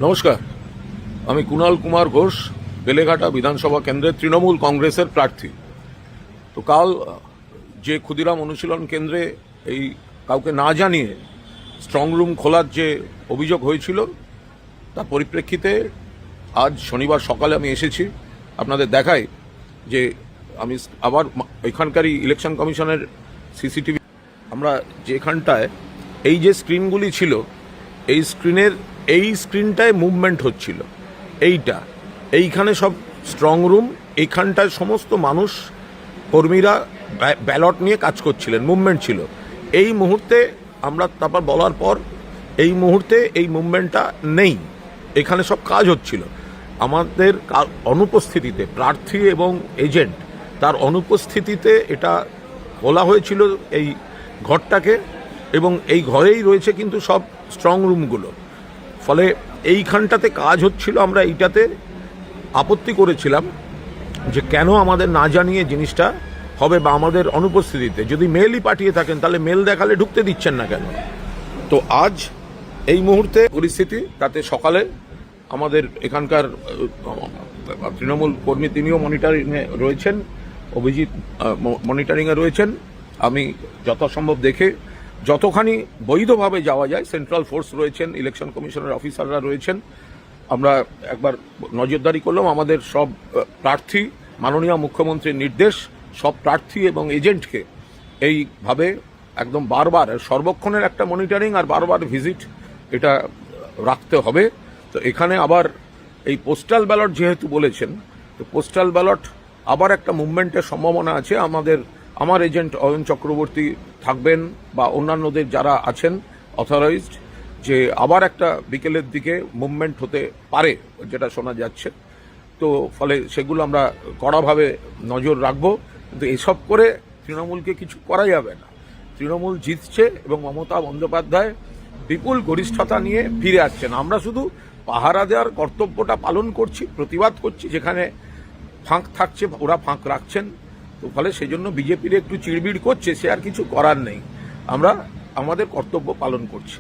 নমস্কার, আমি কুণাল কুমার ঘোষ, বেলেঘাটা বিধানসভা কেন্দ্রের তৃণমূল কংগ্রেসের প্রার্থী। তো কাল যে ক্ষুদিরাম অনুশীলন কেন্দ্রে এই কাউকে না জানিয়ে স্ট্রং রুম খোলার যে অভিযোগ হয়েছিল, তার পরিপ্রেক্ষিতে আজ শনিবার সকালে আমি এসেছি। আপনাদের দেখাই যে আমি আবার এখানকারই ইলেকশন কমিশনের সিসিটিভি, আমরা যেখানটায় এই যে স্ক্রিনগুলি ছিল, এই স্ক্রিনটায় মুভমেন্ট হচ্ছিল, এইখানে সব স্ট্রং রুম, এইখানটায় সমস্ত মানুষ কর্মীরা ব্যালট নিয়ে কাজ করছিলেন, মুভমেন্ট ছিল। এই মুহূর্তে আমরা তারপর বলার পর এই মুহূর্তে এই মুভমেন্টটা নেই, এখানে সব কাজ হচ্ছিল। আমাদের অনুপস্থিতিতে, প্রার্থী এবং এজেন্ট তার অনুপস্থিতিতে এটা বলা হয়েছিল এই ঘরটাকে, এবং এই ঘরেই রয়েছে কিন্তু সব স্ট্রং রুমগুলো। ফলে এইখানটাতে কাজ হচ্ছিল, আমরা এইটাতে আপত্তি করেছিলাম যে কেন আমাদের না জানিয়ে জিনিসটা হবে, বা আমাদের অনুপস্থিতিতে যদি মেলই পাঠিয়ে থাকেন তাহলে মেল দেখালে ঢুকতে দিচ্ছেন না কেন। তো আজ এই মুহূর্তে পরিস্থিতি, তাতে সকালে আমাদের এখানকার তৃণমূল কর্মী তিনিও মনিটরিংয়ে রয়েছেন, অভিজিৎ মনিটরিংয়ে রয়েছেন। আমি যথাসম্ভব দেখে যতখানি বৈধভাবে যাওয়া যায়, সেন্ট্রাল ফোর্স রয়েছেন, ইলেকশন কমিশনের অফিসাররা রয়েছেন, আমরা একবার নজরদারি করলাম। আমাদের সব প্রার্থী, মাননীয় মুখ্যমন্ত্রীর নির্দেশ, সব প্রার্থী এবং এজেন্টকে এইভাবে একদম বারবার সর্বক্ষণের একটা মনিটরিং আর বারবার ভিজিট এটা রাখতে হবে। তো এখানে আবার এই পোস্টাল ব্যালট যেহেতু বলেছেন, তো পোস্টাল ব্যালট আবার একটা মুভমেন্টের সম্ভাবনা আছে। আমার এজেন্ট অয়ন চক্রবর্তী থাকবেন, বা অন্যান্যদের যারা আছেন অথরাইজড, যে আবার একটা বিকেলের দিকে মুভমেন্ট হতে পারে, যেটা শোনা যাচ্ছে। তো ফলে সেগুলো আমরা কড়াভাবে নজর রাখবো। কিন্তু এসব করে তৃণমূলকে কিছু করা যাবে না। তৃণমূল জিতছে এবং মমতা বন্দ্যোপাধ্যায় বিপুল গরিষ্ঠতা নিয়ে ফিরে আসছেন। আমরা শুধু পাহারা দেওয়ার কর্তব্যটা পালন করছি, প্রতিবাদ করছি। যেখানে ফাঁক থাকছে ওরা ফাঁক রাখছেন। তো ফলে সেই জন্য বিজেপির একটু চিড়বিড় করছে, সে আর কিছু করার নেই। আমরা আমাদের কর্তব্য পালন করছি।